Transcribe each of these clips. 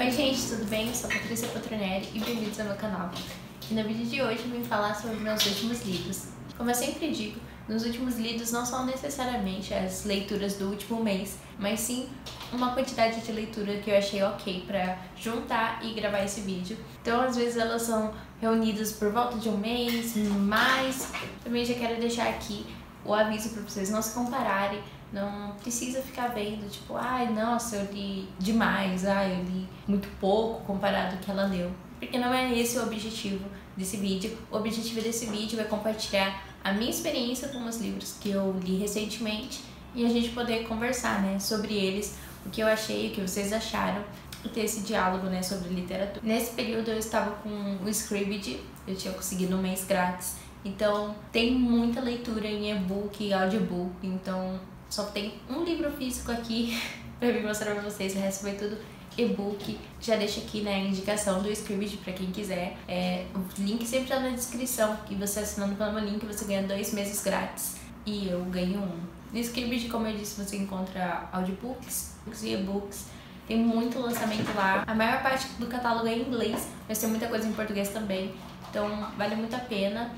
Oi gente, tudo bem? Eu sou a Patrícia Patronelli e bem-vindos ao meu canal. E no vídeo de hoje eu vim falar sobre meus últimos livros. Como eu sempre digo, nos últimos livros não são necessariamente as leituras do último mês, mas sim uma quantidade de leitura que eu achei ok pra juntar e gravar esse vídeo. Então às vezes elas são reunidas por volta de um mês, mas também já quero deixar aqui o aviso para vocês não se compararem. Não precisa ficar vendo, tipo, ai, nossa, eu li demais, ai, eu li muito pouco comparado ao que ela leu. Porque não é esse o objetivo desse vídeo. O objetivo desse vídeo é compartilhar a minha experiência com os livros que eu li recentemente e a gente poder conversar, né, sobre eles, o que eu achei, o que vocês acharam, e ter esse diálogo, né, sobre literatura. Nesse período eu estava com o Scribd, eu tinha conseguido um mês grátis, então tem muita leitura em e-book e audiobook, então só tem um livro físico aqui pra me mostrar pra vocês, o resto foi tudo e-book. Já deixo aqui, né, a indicação do Scribd pra quem quiser. O link sempre tá na descrição, e você assinando pelo meu link você ganha 2 meses grátis e eu ganho um. No Scribd, como eu disse, você encontra audiobooks e e-books. Tem muito lançamento lá. A maior parte do catálogo é em inglês, mas tem muita coisa em português também. Então vale muito a pena.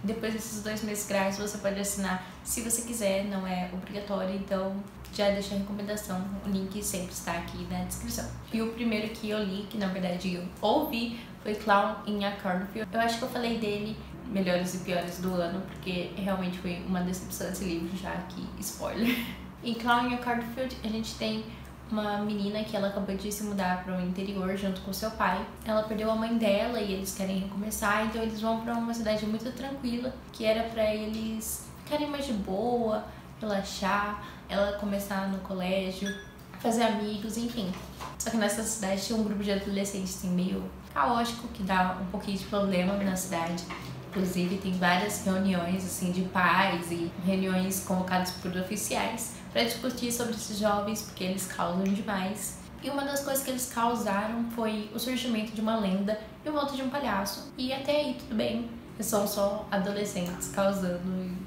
Depois desses 2 meses grátis você pode assinar se você quiser, não é obrigatório, então já deixo a recomendação, o link sempre está aqui na descrição. E o primeiro que eu li, que na verdade eu ouvi, foi Clown in a Cornfield. Eu acho que eu falei dele melhores e piores do ano, porque realmente foi uma decepção esse livro, já aqui, spoiler. Em Clown in a Cornfield a gente tem uma menina que ela acabou de se mudar para o interior junto com seu pai. Ela perdeu a mãe dela e eles querem recomeçar, então eles vão para uma cidade muito tranquila, que era para eles ficarem mais de boa, relaxar, ela começar no colégio, fazer amigos, enfim. Só que nessa cidade tinha um grupo de adolescentes assim, meio caótico, que dá um pouquinho de problema na cidade. Inclusive tem várias reuniões assim de pais e reuniões convocadas por oficiais para discutir sobre esses jovens, porque eles causam demais. E uma das coisas que eles causaram foi o surgimento de uma lenda e o volta de um palhaço. E até aí tudo bem, são só adolescentes causando e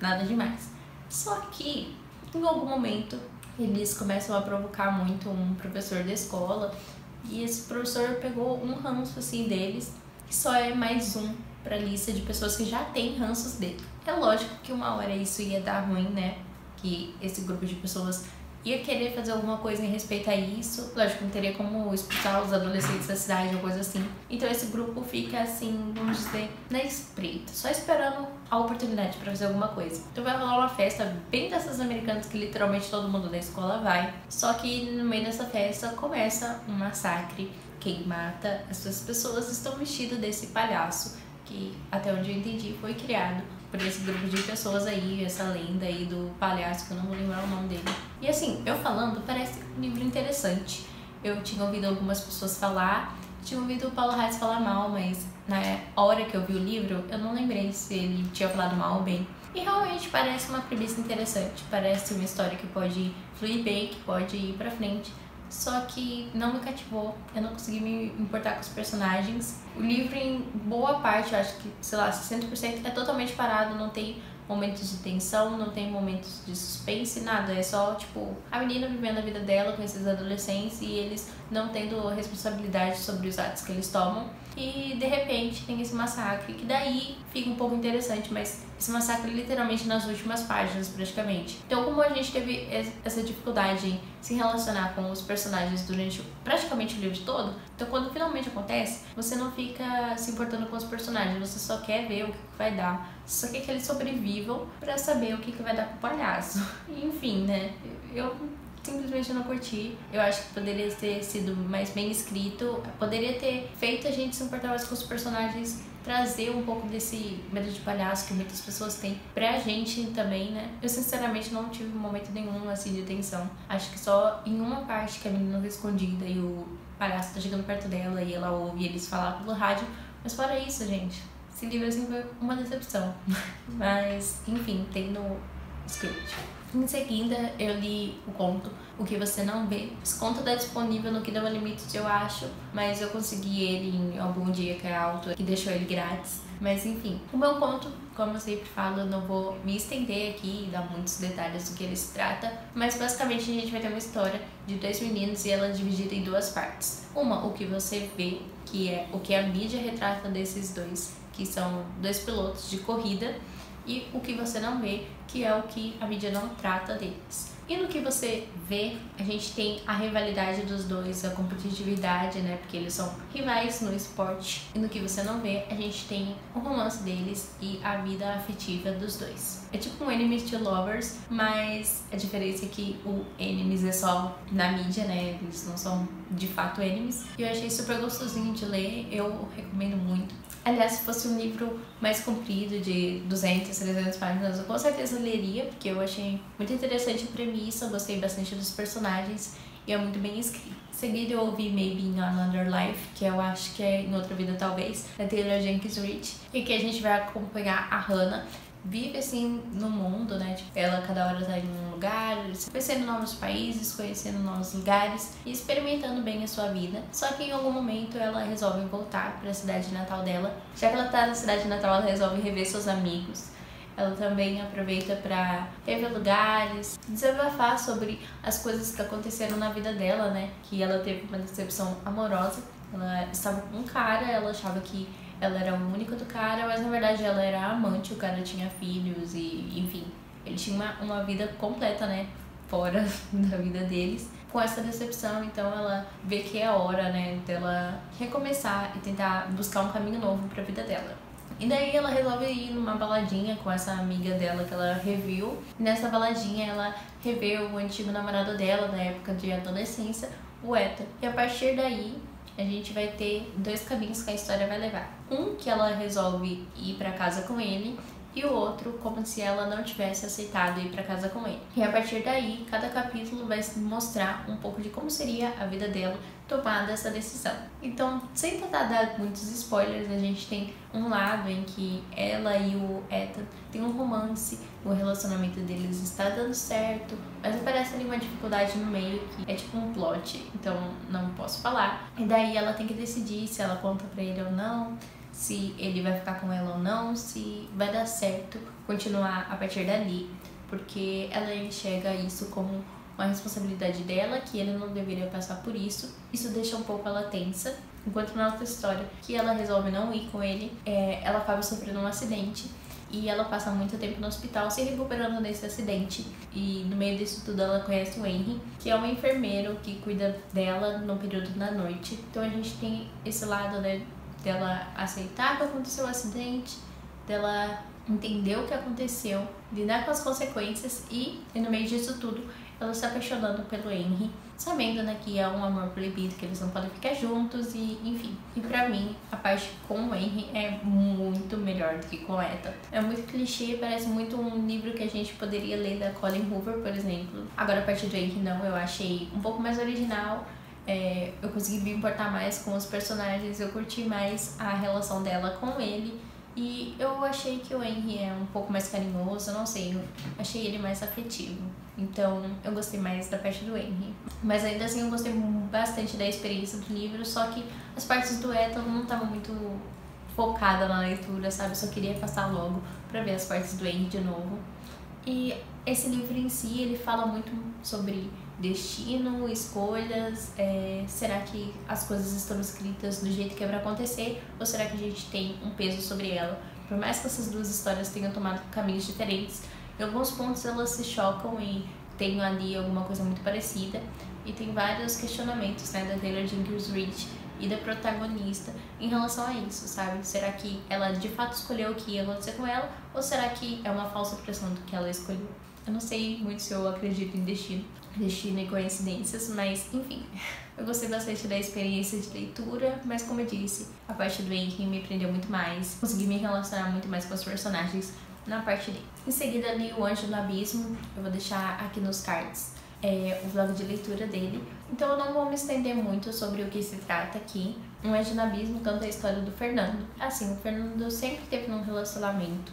nada demais. Só que em algum momento eles começam a provocar muito um professor da escola, e esse professor pegou um ranço assim deles, que só é mais um pra lista de pessoas que já tem ranços dele. É lógico que uma hora isso ia dar ruim, né? Que esse grupo de pessoas ia querer fazer alguma coisa em respeito a isso. Lógico, não teria como expulsar os adolescentes da cidade ou coisa assim. Então esse grupo fica assim, vamos dizer, na espreita, só esperando a oportunidade pra fazer alguma coisa. Então vai rolar uma festa bem dessas americanas que literalmente todo mundo da escola vai. Só que no meio dessa festa começa um massacre. Quem mata essas pessoas estão vestidas desse palhaço, que até onde eu entendi foi criado por esse grupo de pessoas aí, essa lenda aí do palhaço, que eu não vou lembrar o nome dele. E assim, eu falando, parece um livro interessante. Eu tinha ouvido algumas pessoas falar, tinha ouvido o Paulo Hatz falar mal, mas na hora que eu vi o livro, eu não lembrei se ele tinha falado mal ou bem. E realmente parece uma premissa interessante, parece uma história que pode fluir bem, que pode ir pra frente. Só que não me cativou, eu não consegui me importar com os personagens. O livro, em boa parte, eu acho que, sei lá, 60% é totalmente parado, não tem momentos de tensão, não tem momentos de suspense, nada. É só, tipo, a menina vivendo a vida dela com esses adolescentes e eles não tendo responsabilidade sobre os atos que eles tomam. E, de repente, tem esse massacre, que daí fica um pouco interessante, mas esse massacre literalmente nas últimas páginas, praticamente. Então, como a gente teve essa dificuldade em se relacionar com os personagens durante praticamente o livro todo, então quando finalmente acontece, você não fica se importando com os personagens, você só quer ver o que vai dar, você só quer que eles sobrevivam pra saber o que vai dar pro palhaço. Enfim, né, eu simplesmente não curti. Eu acho que poderia ter sido mais bem escrito, poderia ter feito a gente se importar mais com os personagens, trazer um pouco desse medo de palhaço que muitas pessoas têm pra gente também, né? Eu sinceramente não tive momento nenhum assim de tensão. Acho que só em uma parte que a menina tá escondida e o palhaço tá chegando perto dela e ela ouve eles falar pelo rádio, mas fora isso, gente, esse livro assim foi uma decepção. Mas, enfim, tem no script. Em seguida, eu li o conto O Que Você Não Vê. Esse conto tá disponível no Kindle Unlimited, eu acho, mas eu consegui ele em algum dia que é alto, que deixou ele grátis. Mas enfim, o meu conto, como eu sempre falo, eu não vou me estender aqui e dar muitos detalhes do que ele se trata, mas basicamente a gente vai ter uma história de dois meninos e ela é dividida em duas partes. Uma, o que você vê, que é o que a mídia retrata desses dois, que são dois pilotos de corrida, e o que você não vê, que é o que a mídia não trata deles. E no que você vê, a gente tem a rivalidade dos dois, a competitividade, né? Porque eles são rivais no esporte. E no que você não vê, a gente tem o romance deles e a vida afetiva dos dois. É tipo um enemies to lovers, mas a diferença é que o enemies é só na mídia, né? Eles não são de fato enemies. E eu achei super gostosinho de ler, eu recomendo muito. Aliás, se fosse um livro mais comprido, de 200, 300 páginas, eu com certeza leria, porque eu achei muito interessante a premissa, eu gostei bastante dos personagens e é muito bem escrito. Em seguida, eu ouvi Maybe in Another Life, que eu acho que é Em Outra Vida Talvez, da Taylor Jenkins Reid, e que a gente vai acompanhar a Hannah. Vive assim no mundo, né? Tipo, ela cada hora tá em um lugar, conhecendo novos países, conhecendo novos lugares e experimentando bem a sua vida. Só que em algum momento ela resolve voltar para a cidade natal dela. Já que ela tá na cidade natal, ela resolve rever seus amigos. Ela também aproveita para rever lugares, desabafar sobre as coisas que aconteceram na vida dela, né? Que ela teve uma decepção amorosa. Ela estava com um cara, ela achava que ela era a única do cara, mas na verdade ela era amante, o cara tinha filhos e, enfim, ele tinha uma vida completa, né, fora da vida deles. Com essa decepção, então ela vê que é a hora, né, dela recomeçar e tentar buscar um caminho novo pra vida dela. E daí ela resolve ir numa baladinha com essa amiga dela que ela reviu. Nessa baladinha ela revê o antigo namorado dela da época de adolescência, o Ethan. E a partir daí a gente vai ter dois caminhos que a história vai levar. Um, que ela resolve ir pra casa com ele, e o outro, como se ela não tivesse aceitado ir pra casa com ele. E a partir daí, cada capítulo vai mostrar um pouco de como seria a vida dela tomada essa decisão. Então, sem tentar dar muitos spoilers, a gente tem um lado em que ela e o Ethan têm um romance, o relacionamento deles está dando certo, mas aparece ali uma dificuldade no meio que é tipo um plot, então não posso falar. E daí ela tem que decidir se ela conta pra ele ou não, se ele vai ficar com ela ou não, se vai dar certo continuar a partir dali, porque ela enxerga isso como uma responsabilidade dela, que ele não deveria passar por isso. Isso deixa um pouco ela tensa, enquanto na outra história, que ela resolve não ir com ele, ela acaba sofrendo um acidente e ela passa muito tempo no hospital se recuperando desse acidente. E no meio disso tudo ela conhece o Henry, que é um enfermeiro que cuida dela no período da noite. Então a gente tem esse lado, né, dela aceitar que aconteceu o acidente, dela entender o que aconteceu, lidar com as consequências e no meio disso tudo, ela se apaixonando pelo Henry, sabendo, né, que é um amor proibido, que eles não podem ficar juntos e enfim. E pra mim, a parte com o Henry é muito melhor do que com a Ethan. É muito clichê, parece muito um livro que a gente poderia ler da Colleen Hoover, por exemplo. Agora a parte do Henry não, eu achei um pouco mais original. Eu consegui me importar mais com os personagens, eu curti mais a relação dela com ele e eu achei que o Henry é um pouco mais carinhoso, eu não sei, eu achei ele mais afetivo, então eu gostei mais da parte do Henry. Mas ainda assim eu gostei bastante da experiência do livro, só que as partes do Ethan não estavam muito focada na leitura, sabe? Eu só queria passar logo pra ver as partes do Henry de novo. E esse livro em si, ele fala muito sobre destino, escolhas, será que as coisas estão escritas do jeito que é pra acontecer ou será que a gente tem um peso sobre ela? Por mais que essas duas histórias tenham tomado caminhos diferentes, em alguns pontos elas se chocam e tem ali alguma coisa muito parecida e tem vários questionamentos, né, da Taylor Jenkins Reid e da protagonista em relação a isso, sabe? Será que ela de fato escolheu o que ia acontecer com ela ou será que é uma falsa pressão do que ela escolheu? Eu não sei muito se eu acredito em destino e coincidências, mas enfim, eu gostei bastante da experiência de leitura, mas como eu disse, a parte do Henry me prendeu muito mais, consegui me relacionar muito mais com os personagens na parte dele. Em seguida li O Anjo no Abismo, eu vou deixar aqui nos cards. o vlog de leitura dele. Então eu não vou me estender muito sobre o que se trata aqui. Um Anjo no Abismo conta a história do Fernando. Assim, o Fernando sempre teve um relacionamento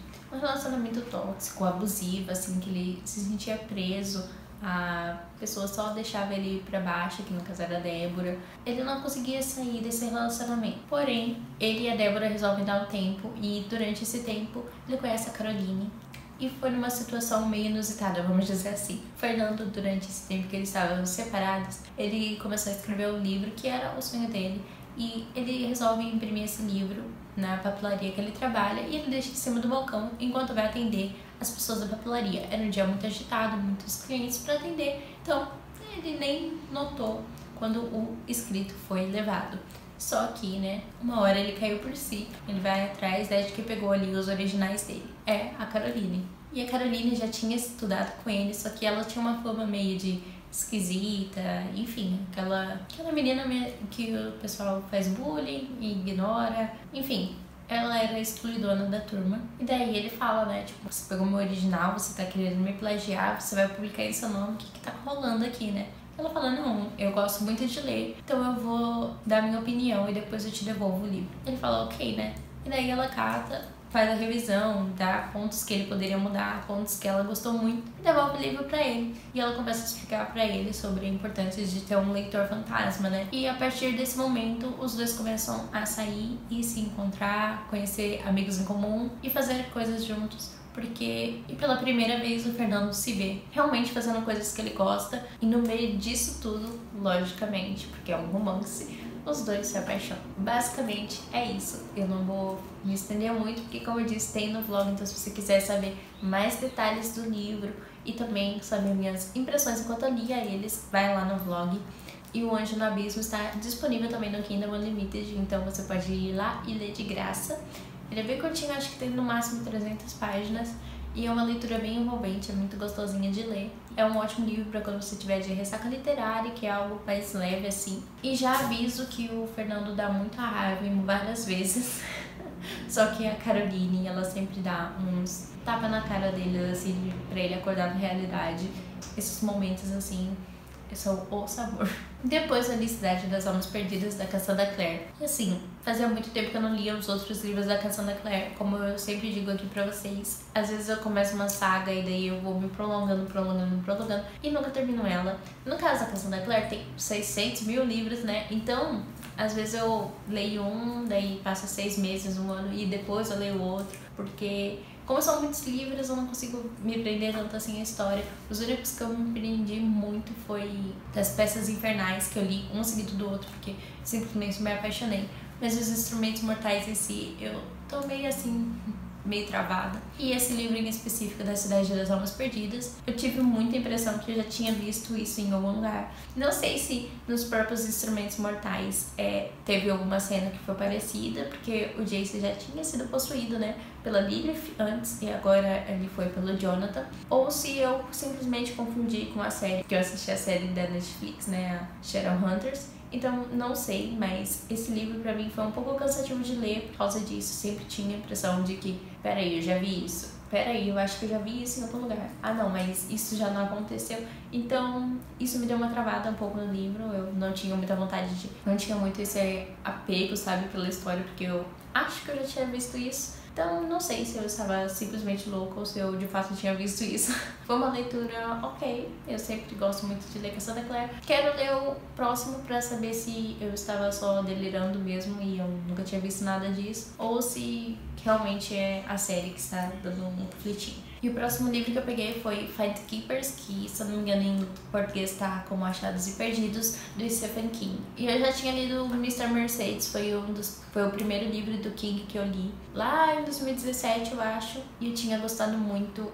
tóxico, abusivo, assim, que ele se sentia preso. A pessoa só deixava ele ir pra baixo, que no caso era a Débora. Ele não conseguia sair desse relacionamento. Porém, ele e a Débora resolvem dar um tempo, e durante esse tempo ele conhece a Caroline. E foi numa situação meio inusitada, vamos dizer assim. Fernando, durante esse tempo que eles estavam separados, ele começou a escrever o livro que era o sonho dele. E ele resolve imprimir esse livro na papelaria que ele trabalha, e ele deixa em cima do balcão enquanto vai atender as pessoas da papelaria. Era um dia muito agitado, muitos clientes para atender, então ele nem notou quando o escrito foi levado. Só que, né, uma hora ele caiu por si, ele vai atrás de que pegou ali os originais dele. É a Caroline. E a Caroline já tinha estudado com ele, só que ela tinha uma fama meio de esquisita, enfim, aquela menina que o pessoal faz bullying e ignora, enfim. Ela era excluidona da turma. E daí ele fala, né, tipo, você pegou meu original, você tá querendo me plagiar, você vai publicar em seu nome, o que tá rolando aqui, né? Ela fala, não, eu gosto muito de ler, então eu vou dar minha opinião e depois eu te devolvo o livro. Ele fala, ok, né? E daí ela cata, faz a revisão, dá pontos que ele poderia mudar, pontos que ela gostou muito, e devolve o livro pra ele. E ela começa a explicar pra ele sobre a importância de ter um leitor fantasma, né? E a partir desse momento, os dois começam a sair e se encontrar, conhecer amigos em comum e fazer coisas juntos. Porque, e pela primeira vez, o Fernando se vê realmente fazendo coisas que ele gosta, e no meio disso tudo, logicamente, porque é um romance, os dois se apaixonam. Basicamente é isso. Eu não vou me estender muito, porque como eu disse, tem no vlog, então se você quiser saber mais detalhes do livro e também saber minhas impressões enquanto eu lia eles, vai lá no vlog. E o Anjo no Abismo está disponível também no Kindle Unlimited, então você pode ir lá e ler de graça. Ele é bem curtinho, acho que tem no máximo 300 páginas. E é uma leitura bem envolvente, é muito gostosinha de ler. É um ótimo livro para quando você tiver de ressaca literária, que é algo mais leve assim. E já aviso que o Fernando dá muita raiva em várias vezes. Só que a Caroline, ela sempre dá uns tapa na cara dele, assim, pra ele acordar na realidade. Esses momentos, assim, são o sabor. Depois, a Cidade das Almas Perdidas, da Cassandra Clare. E assim, fazia muito tempo que eu não lia os outros livros da Cassandra Clare. Como eu sempre digo aqui pra vocês, às vezes eu começo uma saga e daí eu vou me prolongando e nunca termino ela. No caso da Cassandra Clare, tem 600 mil livros, né? Então, às vezes eu leio um, daí passa 6 meses, um ano, e depois eu leio outro, porque como são muitos livros, eu não consigo me prender tanto assim à história. Os únicos que eu me prendi muito foi das Peças Infernais, que eu li um seguido do outro, porque simplesmente me apaixonei. Mas os Instrumentos Mortais em si, eu tô meio assim, meio travada. E esse livro em específico, da Cidade das Almas Perdidas, eu tive muita impressão que eu já tinha visto isso em algum lugar. Não sei se nos próprios Instrumentos Mortais teve alguma cena que foi parecida, porque o Jace já tinha sido possuído, né, pela Lilith antes, e agora ele foi pelo Jonathan. Ou se eu simplesmente confundi com a série, porque eu assisti a série da Netflix, né, a Shadowhunters. Então, não sei, mas esse livro pra mim foi um pouco cansativo de ler por causa disso. Sempre tinha a impressão de que, peraí, eu já vi isso. Peraí, eu acho que eu já vi isso em outro lugar. Ah, não, mas isso já não aconteceu. Então, isso me deu uma travada um pouco no livro. Eu não tinha muita vontade de... Não tinha muito esse apego, sabe, pela história, porque eu acho que eu já tinha visto isso. Então, não sei se eu estava simplesmente louca ou se eu de fato tinha visto isso. Foi uma leitura ok. Eu sempre gosto muito de ler Cassandra Clare. Quero ler o próximo pra saber se eu estava só delirando mesmo e eu nunca tinha visto nada disso, ou se realmente é a série que está dando um conflitinho. E o próximo livro que eu peguei foi Find Keepers, que, se eu não me engano, em português tá como Achados e Perdidos, do Stephen King. E eu já tinha lido Mr. Mercedes, foi o primeiro livro do King que eu li lá em 2017, eu acho, e eu tinha gostado muito.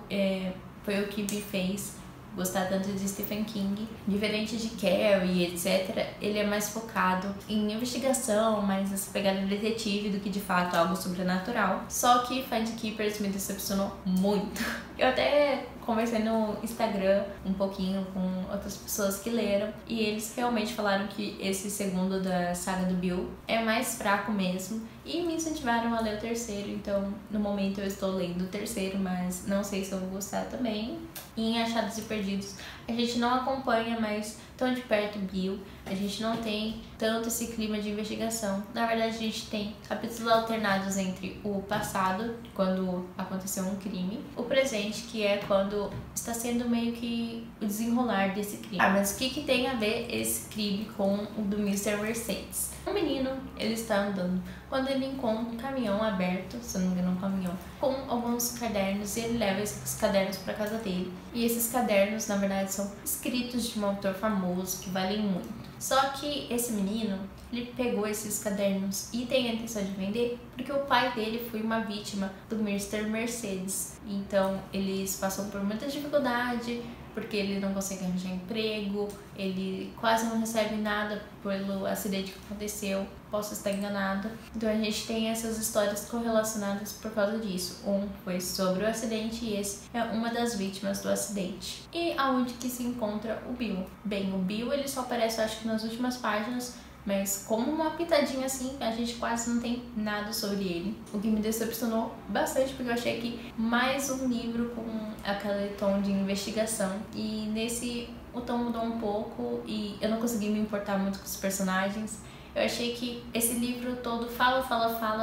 Foi o que me fez gostar tanto de Stephen King. Diferente de Carrie, etc., ele é mais focado em investigação, mais essa pegada detetive do que de fato algo sobrenatural. Só que Find Keepers me decepcionou muito. Eu até conversei no Instagram um pouquinho com outras pessoas que leram, e eles realmente falaram que esse segundo da saga do Bill é mais fraco mesmo, e me incentivaram a ler o terceiro. Então, no momento eu estou lendo o terceiro, mas não sei se eu vou gostar também. E em Achados e Perdidos perdidos. A gente não acompanha mais tão de perto o Bill, a gente não tem tanto esse clima de investigação. Na verdade, a gente tem capítulos alternados entre o passado, quando aconteceu um crime, o presente, que é quando está sendo meio que o desenrolar desse crime. Mas o que tem a ver esse crime com o do Mr. Mercedes? Um menino, ele está andando quando ele encontra um caminhão aberto, se não me engano, um caminhão, com alguns cadernos, e ele leva esses cadernos para casa dele. E esses cadernos, na verdade, são escritos de um autor famoso que valem muito. Só que esse menino, ele pegou esses cadernos e tem a intenção de vender porque o pai dele foi uma vítima do Mr. Mercedes. Então, eles passam por muita dificuldade, porque ele não consegue arranjar emprego, ele quase não recebe nada pelo acidente que aconteceu, posso estar enganada. Então a gente tem essas histórias correlacionadas por causa disso. Um foi sobre o acidente e esse é uma das vítimas do acidente. E aonde que se encontra o Bill? Bem, o Bill ele só aparece, acho que nas últimas páginas, mas como uma pitadinha assim, a gente quase não tem nada sobre ele. O que me decepcionou bastante, porque eu achei que mais um livro com aquele tom de investigação. E nesse o tom mudou um pouco e eu não consegui me importar muito com os personagens. Eu achei que esse livro todo fala,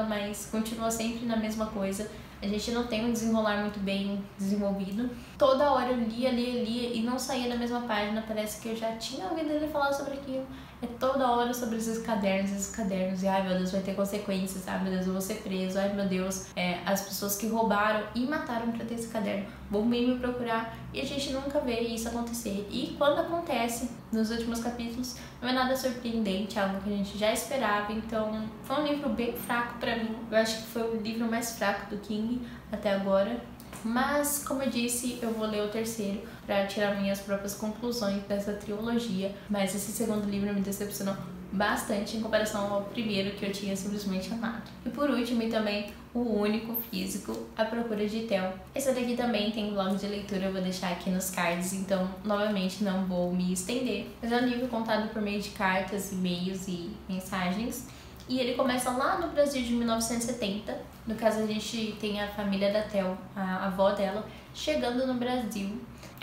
mas continua sempre na mesma coisa. A gente não tem um desenrolar muito bem desenvolvido. Toda hora eu lia e não saía da mesma página. Parece que eu já tinha ouvido ele falar sobre aquilo. É toda hora sobre esses cadernos. E ai meu Deus, vai ter consequências. Ai meu Deus, eu vou ser preso. Ai meu Deus, as pessoas que roubaram e mataram pra ter esse caderno vão vir me procurar. E a gente nunca vê isso acontecer. E quando acontece, nos últimos capítulos, não é nada surpreendente, é algo que a gente já esperava. Então, foi um livro bem fraco pra mim. Eu acho que foi o livro mais fraco do King até agora. Mas, como eu disse, eu vou ler o terceiro para tirar minhas próprias conclusões dessa trilogia. Mas esse segundo livro me decepcionou bastante em comparação ao primeiro, que eu tinha simplesmente amado. E por último, e também o único físico, A Procura de Theo. Esse daqui também tem blog de leitura, eu vou deixar aqui nos cards, então novamente não vou me estender. Mas é um livro contado por meio de cartas, e-mails e mensagens. E ele começa lá no Brasil de 1970. No caso, a gente tem a família da Theo, a avó dela, chegando no Brasil.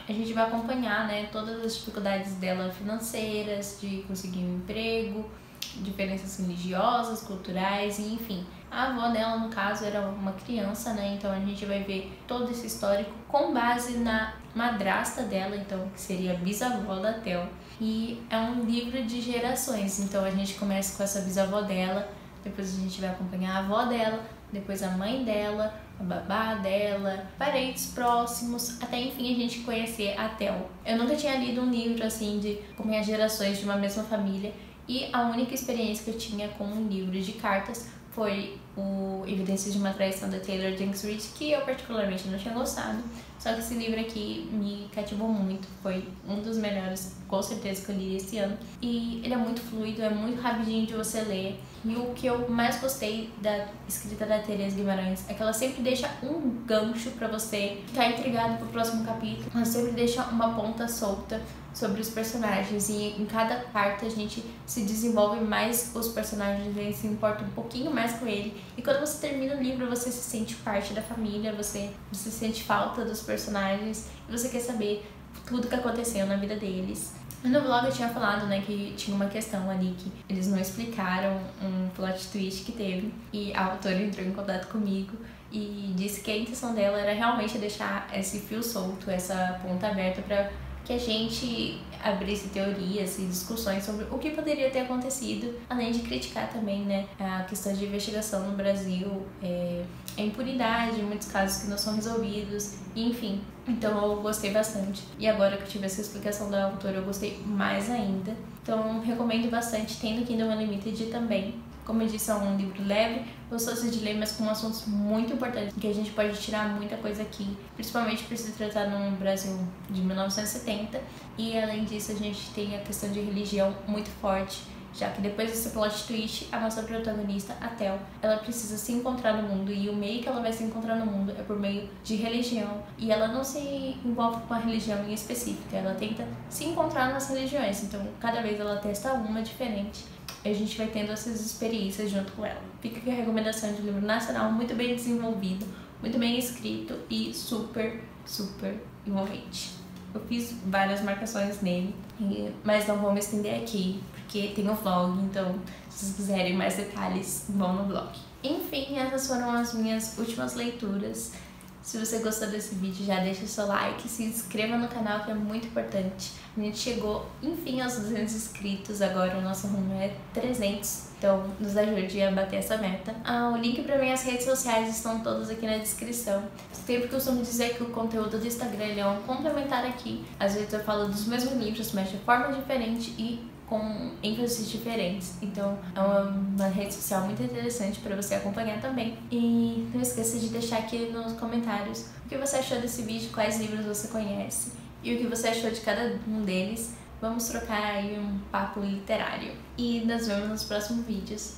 A gente vai acompanhar, né, todas as dificuldades dela financeiras, de conseguir um emprego, diferenças religiosas, culturais, e enfim. A avó dela, no caso, era uma criança, né, então a gente vai ver todo esse histórico com base na madrasta dela, então, que seria a bisavó da Theo. E é um livro de gerações, então a gente começa com essa bisavó dela, depois a gente vai acompanhar a avó dela, depois a mãe dela, a babá dela, parentes próximos, até enfim a gente conhecer a Theo. Eu nunca tinha lido um livro assim de acompanhar gerações de uma mesma família, e a única experiência que eu tinha com um livro de cartas foi o Evidências de uma Traição da Taylor Jenkins Reid, que eu particularmente não tinha gostado. Só que esse livro aqui me cativou muito, foi um dos melhores, com certeza, que eu li esse ano. E ele é muito fluido, é muito rapidinho de você ler. E o que eu mais gostei da escrita da Teresa Guimarães é que ela sempre deixa um gancho pra você ficar intrigado pro próximo capítulo. Ela sempre deixa uma ponta solta sobre os personagens, e em cada parte a gente se desenvolve mais os personagens, a gente se importa um pouquinho mais com ele, e quando você termina o livro você se sente parte da família, você sente falta dos personagens e você quer saber tudo que aconteceu na vida deles. No blog eu tinha falado, né, que tinha uma questão ali que eles não explicaram um plot twist que teve, e a autora entrou em contato comigo e disse que a intenção dela era realmente deixar esse fio solto, essa ponta aberta para que a gente abrisse teorias e discussões sobre o que poderia ter acontecido, além de criticar também, né, a questão de investigação no Brasil, a impunidade, muitos casos que não são resolvidos, enfim. Então eu gostei bastante. E agora que eu tive essa explicação da autora, eu gostei mais ainda. Então recomendo bastante, tem no Kindle Unlimited também. Como eu disse, é um livro leve, gostoso de ler, mas com assuntos muito importantes, que a gente pode tirar muita coisa aqui, principalmente por se tratar num Brasil de 1970. E além disso, a gente tem a questão de religião muito forte, já que depois desse plot twist, a nossa protagonista, a Theo, ela precisa se encontrar no mundo, e o meio que ela vai se encontrar no mundo é por meio de religião, e ela não se envolve com a religião em específica, ela tenta se encontrar nas religiões, então cada vez ela testa uma diferente. A gente vai tendo essas experiências junto com ela. Fica aqui a recomendação de um livro nacional muito bem desenvolvido, muito bem escrito e super, super envolvente. Eu fiz várias marcações nele, mas não vou me estender aqui, porque tem o vlog, então se vocês quiserem mais detalhes, vão no vlog. Enfim, essas foram as minhas últimas leituras. Se você gostou desse vídeo, já deixa o seu like, se inscreva no canal, que é muito importante. A gente chegou, enfim, aos 200 inscritos, agora o nosso rumo é 300, então nos ajude a bater essa meta. O link para minhas redes sociais estão todas aqui na descrição. Sempre costumo dizer que o conteúdo do Instagram ele é um complementar aqui. Às vezes eu falo dos mesmos livros, mas de forma diferente e com ênfases diferentes. Então é uma rede social muito interessante para você acompanhar também. E não esqueça de deixar aqui nos comentários o que você achou desse vídeo, quais livros você conhece e o que você achou de cada um deles. Vamos trocar aí um papo literário. E nos vemos nos próximos vídeos.